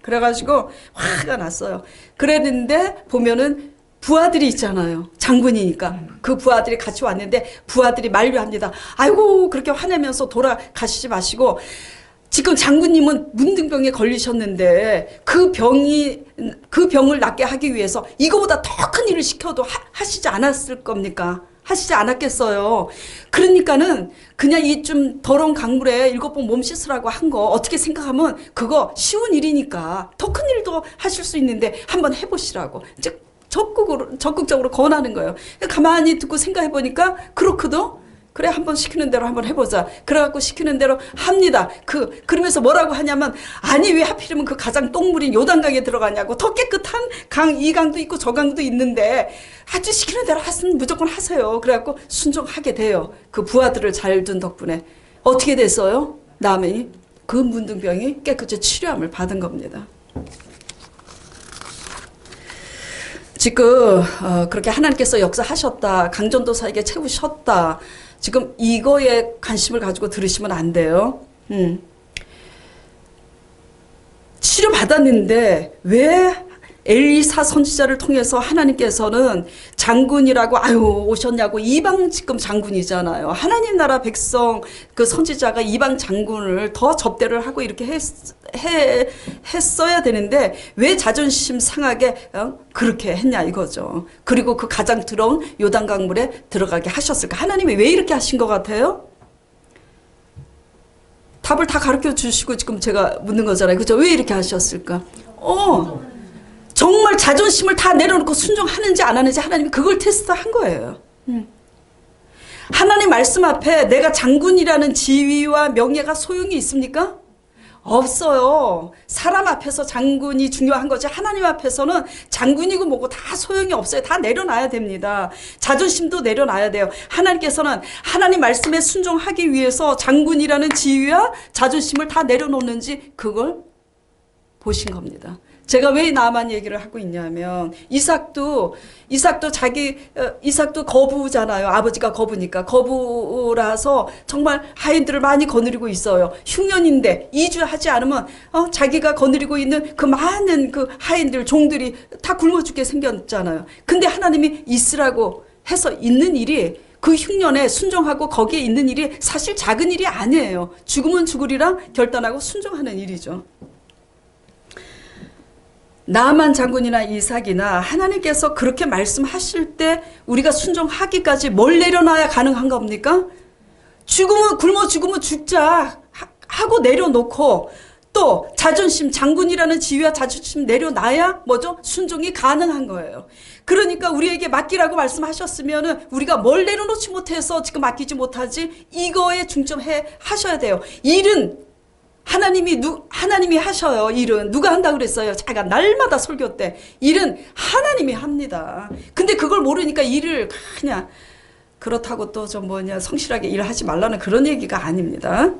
그래가지고 화가 났어요. 그랬는데 보면은 부하들이 있잖아요. 장군이니까. 그 부하들이 같이 왔는데 부하들이 만류합니다. 아이고 그렇게 화내면서 돌아가시지 마시고 지금 장군님은 문둥병에 걸리셨는데 그 병을 낫게 하기 위해서 이거보다 더 큰 일을 시켜도 하시지 않았을 겁니까? 하시지 않았겠어요. 그러니까는 그냥 이 좀 더러운 강물에 7번 몸 씻으라고 한 거 어떻게 생각하면 그거 쉬운 일이니까 더 큰 일도 하실 수 있는데 한번 해보시라고 이제 적극적으로 권하는 거예요. 가만히 듣고 생각해 보니까 그렇거든. 그래 한번 시키는 대로 한번 해보자. 그래갖고 시키는 대로 합니다. 그러면서 뭐라고 하냐면 아니 왜 하필이면 그 가장 똥물인 요단강에 들어가냐고. 더 깨끗한 이 강도 있고 저 강도 있는데 아주 시키는 대로 무조건 하세요. 그래갖고 순종하게 돼요. 그 부하들을 잘 둔 덕분에 어떻게 됐어요? 남이 그 문둥병이 깨끗이 치료함을 받은 겁니다. 지금 그렇게 하나님께서 역사하셨다. 강전도사에게 채우셨다. 지금 이거에 관심을 가지고 들으시면 안 돼요. 치료받았는데 왜 엘리사 선지자를 통해서 하나님께서는 장군이라고 오셨냐고. 이방 지금 장군이잖아요. 하나님 나라 백성 그 선지자가 이방 장군을 더 접대를 하고 이렇게 했어야 되는데 왜 자존심 상하게 그렇게 했냐 이거죠. 그리고 그 가장 더러운 요단강물에 들어가게 하셨을까. 하나님이 왜 이렇게 하신 것 같아요? 답을 다 가르쳐 주시고 지금 제가 묻는 거잖아요. 그죠? 왜 이렇게 하셨을까? 정말 자존심을 다 내려놓고 순종하는지 안 하는지 하나님이 그걸 테스트한 거예요. 하나님 말씀 앞에 내가 장군이라는 지위와 명예가 소용이 있습니까? 없어요. 사람 앞에서 장군이 중요한 거지 하나님 앞에서는 장군이고 뭐고 다 소용이 없어요. 다 내려놔야 됩니다. 자존심도 내려놔야 돼요. 하나님께서는 하나님 말씀에 순종하기 위해서 장군이라는 지위와 자존심을 다 내려놓는지 그걸 보신 겁니다. 제가 왜 나만 얘기를 하고 있냐면 이삭도 거부잖아요. 아버지가 거부니까. 거부라서 정말 하인들을 많이 거느리고 있어요. 흉년인데 이주하지 않으면 자기가 거느리고 있는 그 많은 그 하인들 종들이 다 굶어 죽게 생겼잖아요. 근데 하나님이 있으라고 해서 있는 일이 그 흉년에 순종하고 거기에 있는 일이 사실 작은 일이 아니에요. 죽으면 죽으리라 결단하고 순종하는 일이죠. 나만 장군이나 이삭이나 하나님께서 그렇게 말씀하실 때 우리가 순종하기까지 뭘 내려놔야 가능한 겁니까? 굶어 죽으면 죽자 하고 내려놓고 또 자존심, 장군이라는 지위와 자존심 내려놔야 뭐죠? 순종이 가능한 거예요. 그러니까 우리에게 맡기라고 말씀하셨으면 우리가 뭘 내려놓지 못해서 지금 맡기지 못하지? 이거에 하셔야 돼요. 일은 하나님이 하셔요. 일은 누가 한다고 그랬어요? 제가 날마다 설교 때 일은 하나님이 합니다. 근데 그걸 모르니까 일을 그냥 그렇다고 또 좀 성실하게 일하지 말라는 그런 얘기가 아닙니다.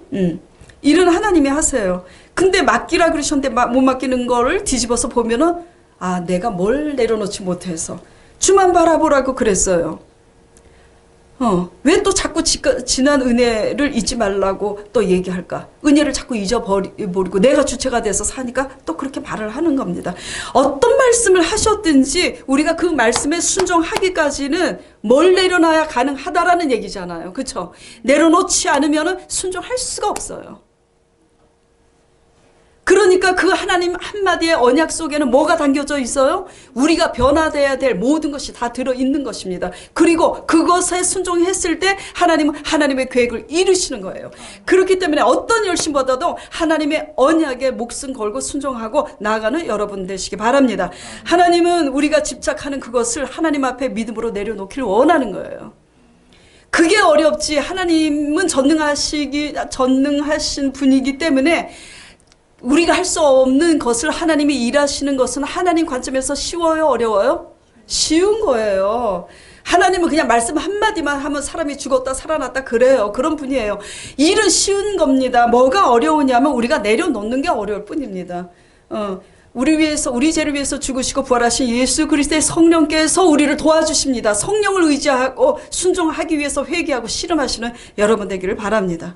일은 하나님이 하세요. 근데 맡기라 그러셨는데 못 맡기는 거를 뒤집어서 보면은 내가 뭘 내려놓지 못해서 주만 바라보라고 그랬어요. 왜 또 자꾸 지난 은혜를 잊지 말라고 또 얘기할까? 은혜를 자꾸 잊어버리고 내가 주체가 돼서 사니까 또 그렇게 말을 하는 겁니다. 어떤 말씀을 하셨든지 우리가 그 말씀에 순종하기까지는 뭘 내려놔야 가능하다라는 얘기잖아요. 그렇죠? 내려놓지 않으면 순종할 수가 없어요. 그러니까 그 하나님 한마디의 언약 속에는 뭐가 담겨져 있어요? 우리가 변화돼야 될 모든 것이 다 들어있는 것입니다. 그리고 그것에 순종했을 때 하나님은 하나님의 계획을 이루시는 거예요. 그렇기 때문에 어떤 열심보다도 하나님의 언약에 목숨 걸고 순종하고 나아가는 여러분 되시기 바랍니다. 하나님은 우리가 집착하는 그것을 하나님 앞에 믿음으로 내려놓기를 원하는 거예요. 그게 어렵지. 하나님은 전능하신 분이기 때문에 우리가 할 수 없는 것을 하나님이 일하시는 것은 하나님 관점에서 쉬워요? 어려워요? 쉬운 거예요. 하나님은 그냥 말씀 한마디만 하면 사람이 죽었다 살아났다 그래요. 그런 분이에요. 일은 쉬운 겁니다. 뭐가 어려우냐면 우리가 내려놓는 게 어려울 뿐입니다. 우리 위해서, 우리 죄를 위해서 죽으시고 부활하신 예수 그리스도의 성령께서 우리를 도와주십니다. 성령을 의지하고 순종하기 위해서 회개하고 씨름하시는 여러분 되기를 바랍니다.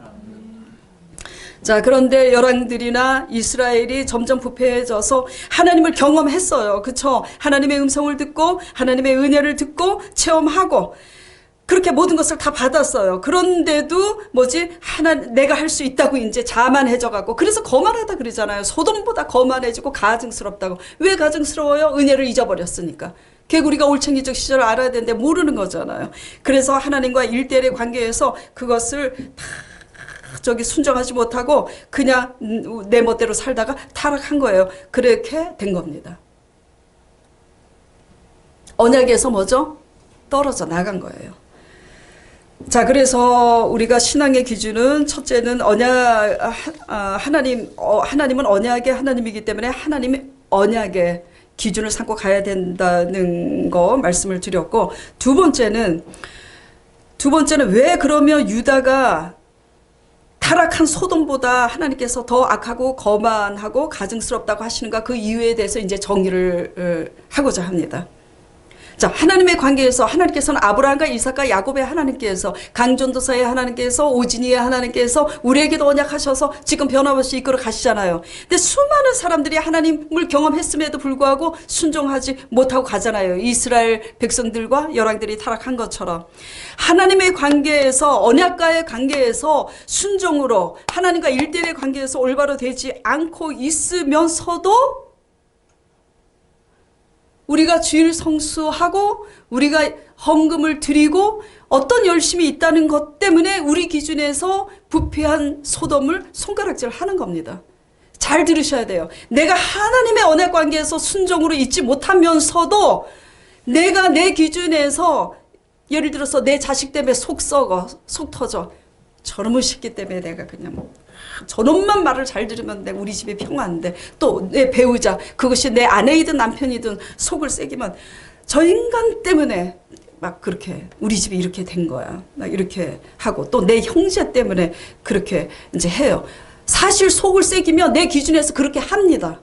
자, 그런데 열왕들이나 이스라엘이 점점 부패해져서 하나님을 경험했어요. 그쵸? 하나님의 음성을 듣고 하나님의 은혜를 듣고 체험하고 그렇게 모든 것을 다 받았어요. 그런데도 내가 할 수 있다고 이제 자만해져 갖고 그래서 거만하다 그러잖아요. 소돔보다 거만해지고 가증스럽다고. 왜 가증스러워요? 은혜를 잊어버렸으니까. 결국 우리가 올챙이적 시절을 알아야 되는데 모르는 거잖아요. 그래서 하나님과 일대일의 관계에서 그것을 다 순종하지 못하고 그냥 내 멋대로 살다가 타락한 거예요. 그렇게 된 겁니다. 언약에서 떨어져 나간 거예요. 자, 그래서 우리가 신앙의 기준은 첫째는 하나님은 언약의 하나님이기 때문에 하나님이 언약의 기준을 삼고 가야 된다는 거 말씀을 드렸고, 두 번째는 왜 그러면 유다가 타락한 소돔보다 하나님께서 더 악하고 거만하고 가증스럽다고 하시는가, 그 이유에 대해서 이제 정리를 하고자 합니다. 자, 하나님의 관계에서 하나님께서는 아브라함과 이삭과 야곱의 하나님께서, 강전도서의 하나님께서, 오진이의 하나님께서 우리에게도 언약하셔서 지금 변함없이 이끌어 가시잖아요. 근데 수많은 사람들이 하나님을 경험했음에도 불구하고 순종하지 못하고 가잖아요. 이스라엘 백성들과 열왕들이 타락한 것처럼. 하나님의 관계에서, 언약과의 관계에서 순종으로 하나님과 일대일의 관계에서 올바로 되지 않고 있으면서도 우리가 주일 성수하고 우리가 헌금을 드리고 어떤 열심이 있다는 것 때문에 우리 기준에서 부패한 소돔을 손가락질 하는 겁니다. 잘 들으셔야 돼요. 내가 하나님의 언약 관계에서 순종으로 있지 못하면서도 내가 내 기준에서, 예를 들어서 내 자식 때문에 속 썩어, 속 터져. 저놈의 새끼 때문에 내가 그냥 저놈만 말을 잘 들으면 우리 집이 평화인데, 또 내 배우자, 그것이 내 아내이든 남편이든 속을 새기면 저 인간 때문에 막 그렇게 우리 집이 이렇게 된 거야. 막 이렇게 하고, 또 내 형제 때문에 그렇게 이제 해요. 사실 속을 새기면 내 기준에서 그렇게 합니다.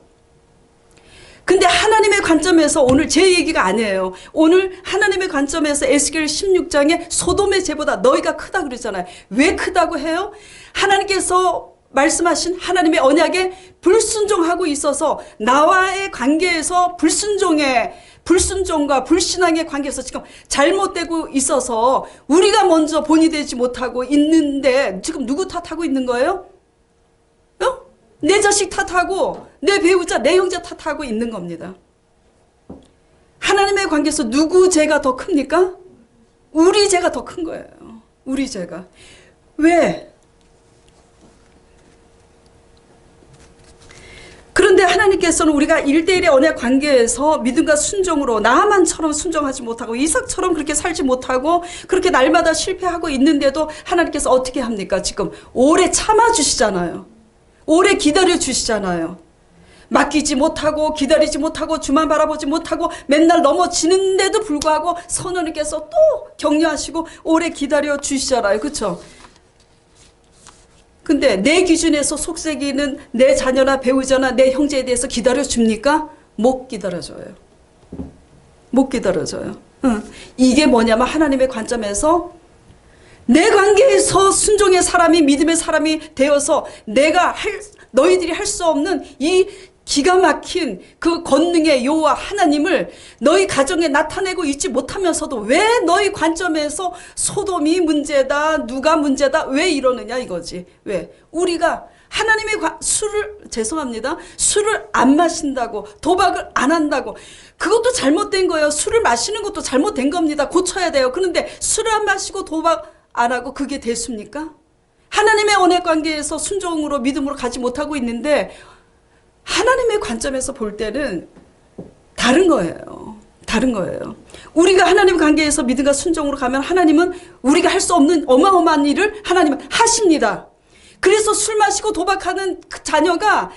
근데 하나님의 관점에서, 오늘 제 얘기가 아니에요. 오늘 하나님의 관점에서 에스겔 16장에 소돔의 죄보다 너희가 크다 그러잖아요. 왜 크다고 해요? 하나님께서 말씀하신 하나님의 언약에 불순종하고 있어서, 나와의 관계에서 불순종과 불신앙의 관계에서 지금 잘못되고 있어서 우리가 먼저 본이 되지 못하고 있는데, 지금 누구 탓하고 있는 거예요? 내 자식 탓하고 내 배우자, 내 형제 탓하고 있는 겁니다. 하나님의 관계에서 누구 죄가 더 큽니까? 우리 죄가 더 큰 거예요. 우리 죄가. 왜? 그런데 하나님께서는 우리가 1대1의 언약 관계에서 믿음과 순종으로 나만처럼 순종하지 못하고 이삭처럼 그렇게 살지 못하고 그렇게 날마다 실패하고 있는데도 하나님께서 어떻게 합니까? 지금 오래 참아주시잖아요. 오래 기다려주시잖아요. 맡기지 못하고 기다리지 못하고 주만 바라보지 못하고 맨날 넘어지는데도 불구하고 선원님께서 또 격려하시고 오래 기다려주시잖아요. 그렇죠? 근데 내 기준에서 속색이는 내 자녀나 배우자나 내 형제에 대해서 기다려줍니까? 못 기다려줘요. 못 기다려줘요. 이게 뭐냐면 하나님의 관점에서 내 관계에서 순종의 사람이, 믿음의 사람이 되어서 너희들이 할 수 없는 이 기가 막힌 그 권능의 여호와 하나님을 너희 가정에 나타내고 있지 못하면서도 왜 너희 관점에서 소돔이 문제다, 누가 문제다, 왜 이러느냐 이거지. 왜? 우리가 하나님의 술을 안 마신다고, 도박을 안 한다고, 그것도 잘못된 거예요. 술을 마시는 것도 잘못된 겁니다. 고쳐야 돼요. 그런데 술을 안 마시고 도박 안 하고 그게 됐습니까? 하나님의 언약 관계에서 순종으로 믿음으로 가지 못하고 있는데, 하나님의 관점에서 볼 때는 다른 거예요. 다른 거예요. 우리가 하나님 관계에서 믿음과 순종으로 가면 하나님은 우리가 할 수 없는 어마어마한 일을 하나님은 하십니다. 그래서 술 마시고 도박하는 그 자녀가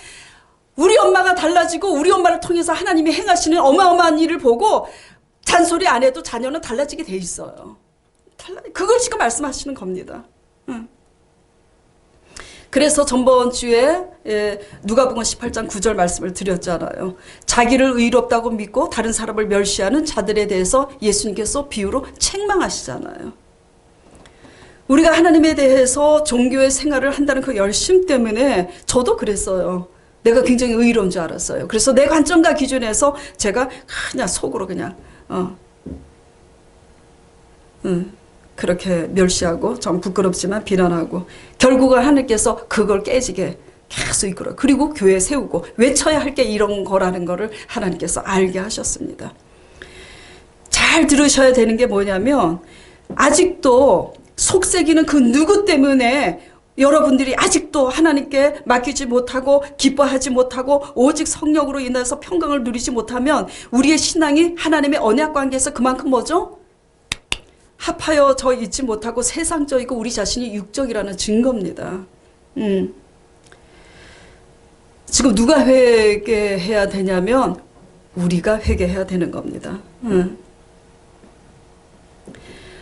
우리 엄마가 달라지고 우리 엄마를 통해서 하나님이 행하시는 어마어마한 일을 보고 잔소리 안 해도 자녀는 달라지게 돼 있어요. 그걸 지금 말씀하시는 겁니다. 그래서 전번 주에 누가복음 18장 9절 말씀을 드렸잖아요. 자기를 의롭다고 믿고 다른 사람을 멸시하는 자들에 대해서 예수님께서 비유로 책망하시잖아요. 우리가 하나님에 대해서 종교의 생활을 한다는 그 열심 때문에 저도 그랬어요. 내가 굉장히 의로운 줄 알았어요. 그래서 내 관점과 기준에서 제가 그냥 속으로 그냥 그렇게 멸시하고 좀 부끄럽지만 비난하고 결국은 하나님께서 그걸 깨지게 계속 이끌어 그리고 교회 세우고 외쳐야 할 게 이런 거라는 거를 하나님께서 알게 하셨습니다. 잘 들으셔야 되는 게 뭐냐면 아직도 속삭이는 그 누구 때문에 여러분들이 아직도 하나님께 맡기지 못하고 기뻐하지 못하고 오직 성령으로 인해서 평강을 누리지 못하면 우리의 신앙이 하나님의 언약 관계에서 그만큼 뭐죠? 합하여 저 있지 못하고 세상적이고 우리 자신이 육적이라는 증거입니다. 지금 누가 회개해야 되냐면 우리가 회개해야 되는 겁니다.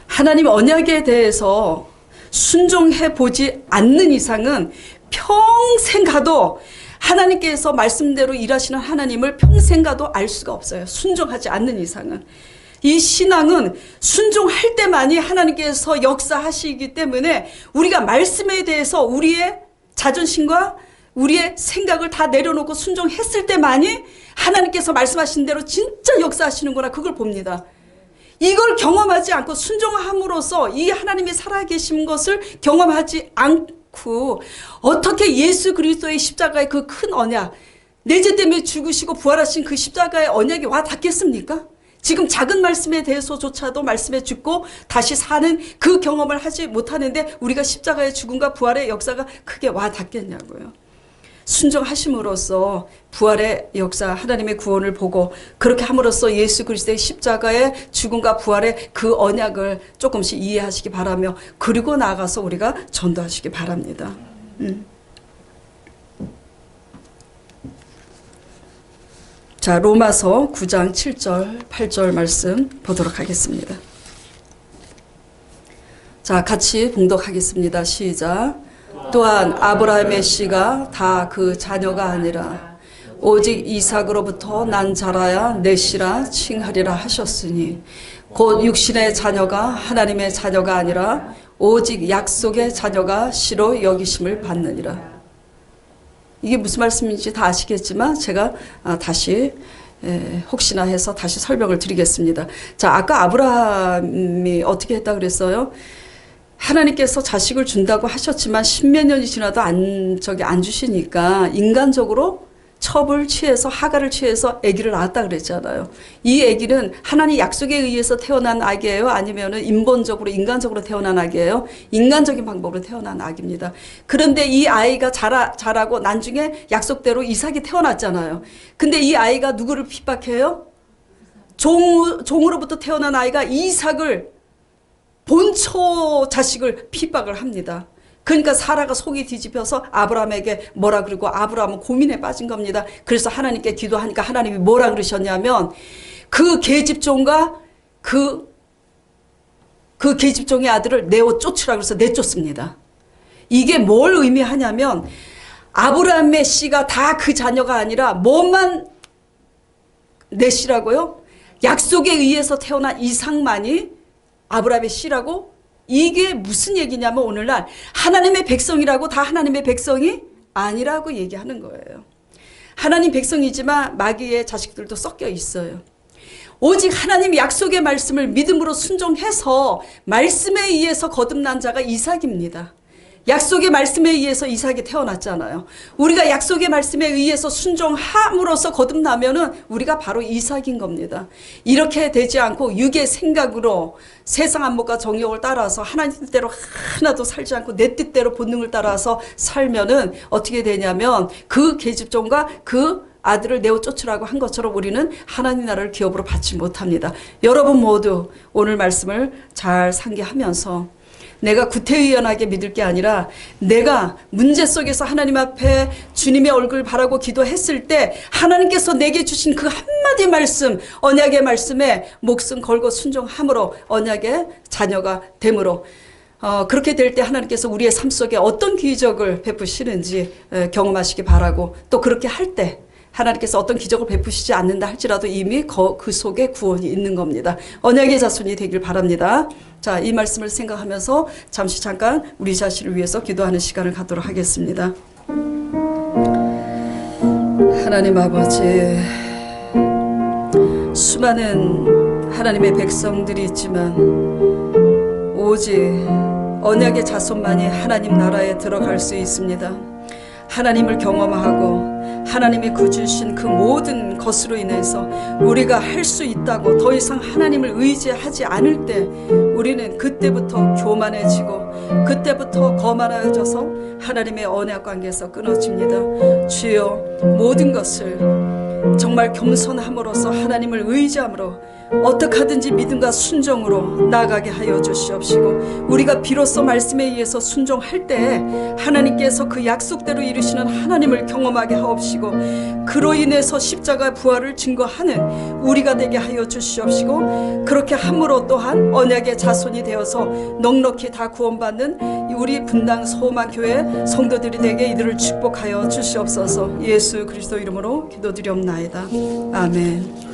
하나님 언약에 대해서 순종해 보지 않는 이상은 평생 가도 하나님께서 말씀대로 일하시는 하나님을 평생 가도 알 수가 없어요. 순종하지 않는 이상은. 이 신앙은 순종할 때만이 하나님께서 역사하시기 때문에 우리가 말씀에 대해서 우리의 자존심과 우리의 생각을 다 내려놓고 순종했을 때만이 하나님께서 말씀하신 대로 진짜 역사하시는구나 그걸 봅니다. 이걸 경험하지 않고 순종함으로써 이 하나님이 살아계신 것을 경험하지 않고 어떻게 예수 그리스도의 십자가의 그 큰 언약 내 죄 때문에 죽으시고 부활하신 그 십자가의 언약이 와 닿겠습니까? 지금 작은 말씀에 대해서조차도 말씀에 죽고 다시 사는 그 경험을 하지 못하는데 우리가 십자가의 죽음과 부활의 역사가 크게 와 닿겠냐고요. 순종하심으로써 부활의 역사 하나님의 구원을 보고 그렇게 함으로써 예수 그리스도의 십자가의 죽음과 부활의 그 언약을 조금씩 이해하시기 바라며 그리고 나아가서 우리가 전도하시기 바랍니다. 자, 로마서 9장 7절 8절 말씀 보도록 하겠습니다. 자, 같이 봉독하겠습니다. 시작. 또한 아브라함의 씨가 다 그 자녀가 아니라 오직 이삭으로부터 난 자라야 내 씨라 칭하리라 하셨으니 곧 육신의 자녀가 하나님의 자녀가 아니라 오직 약속의 자녀가 씨로 여기심을 받느니라. 이게 무슨 말씀인지 다 아시겠지만 제가 다시 혹시나 해서 다시 설명을 드리겠습니다. 자, 아까 아브라함이 어떻게 했다 그랬어요? 하나님께서 자식을 준다고 하셨지만 십몇 년이 지나도 안 주시니까 인간적으로 첩을 취해서 하갈을 취해서 아기를 낳았다 그랬잖아요. 이 아기는 하나님 약속에 의해서 태어난 아기예요? 아니면은 인본적으로 인간적으로 태어난 아기예요? 인간적인 방법으로 태어난 아기입니다. 그런데 이 아이가 자라고 나중에 약속대로 이삭이 태어났잖아요. 근데 이 아이가 누구를 핍박해요? 종으로부터 태어난 아이가 이삭을 본처 자식을 핍박을 합니다. 그러니까 사라가 속이 뒤집혀서 아브라함에게 뭐라 그러고 아브라함은 고민에 빠진 겁니다. 그래서 하나님께 기도하니까 하나님이 뭐라 그러셨냐면 그 계집종과 그 계집종의 아들을 내어 쫓으라 그래서 내쫓습니다. 이게 뭘 의미하냐면 아브라함의 씨가 다 그 자녀가 아니라 뭐만 내 씨라고요? 약속에 의해서 태어난 이삭만이 아브라함의 씨라고? 이게 무슨 얘기냐면 오늘날 하나님의 백성이라고 다 하나님의 백성이 아니라고 얘기하는 거예요. 하나님 백성이지만 마귀의 자식들도 섞여 있어요. 오직 하나님 약속의 말씀을 믿음으로 순종해서 말씀에 의해서 거듭난 자가 이삭입니다. 약속의 말씀에 의해서 이삭이 태어났잖아요. 우리가 약속의 말씀에 의해서 순종함으로써 거듭나면은 우리가 바로 이삭인 겁니다. 이렇게 되지 않고 육의 생각으로 세상 안목과 정욕을 따라서 하나님 뜻대로 하나도 살지 않고 내 뜻대로 본능을 따라서 살면은 어떻게 되냐면 그 계집종과 그 아들을 내어 쫓으라고 한 것처럼 우리는 하나님 나라를 기업으로 받지 못합니다. 여러분 모두 오늘 말씀을 잘 상기하면서 내가 구태의연하게 믿을 게 아니라 내가 문제 속에서 하나님 앞에 주님의 얼굴 바라고 기도했을 때 하나님께서 내게 주신 그 한마디 말씀, 언약의 말씀에 목숨 걸고 순종함으로 언약의 자녀가 됨으로 그렇게 될 때 하나님께서 우리의 삶 속에 어떤 기적을 베푸시는지 경험하시기 바라고, 또 그렇게 할 때 하나님께서 어떤 기적을 베푸시지 않는다 할지라도 이미 그 속에 구원이 있는 겁니다. 언약의 자손이 되길 바랍니다. 자, 이 말씀을 생각하면서 잠깐 우리 자신을 위해서 기도하는 시간을 갖도록 하겠습니다. 하나님 아버지, 수많은 하나님의 백성들이 있지만 오직 언약의 자손만이 하나님 나라에 들어갈 수 있습니다. 하나님을 경험하고 하나님이 주신 그 모든 것으로 인해서 우리가 할 수 있다고 더 이상 하나님을 의지하지 않을 때 우리는 그때부터 교만해지고 그때부터 거만해져서 하나님의 언약 관계에서 끊어집니다. 주여, 모든 것을 정말 겸손함으로써 하나님을 의지함으로 어떻게 하든지 믿음과 순종으로 나아가게 하여 주시옵시고, 우리가 비로소 말씀에 의해서 순종할 때 하나님께서 그 약속대로 이루시는 하나님을 경험하게 하옵시고, 그로 인해서 십자가 부활을 증거하는 우리가 되게 하여 주시옵시고, 그렇게 함으로 또한 언약의 자손이 되어서 넉넉히 다 구원받는 우리 분당 소망교회 성도들이 되게 이들을 축복하여 주시옵소서. 예수 그리스도 이름으로 기도드리옵나이다. 아멘.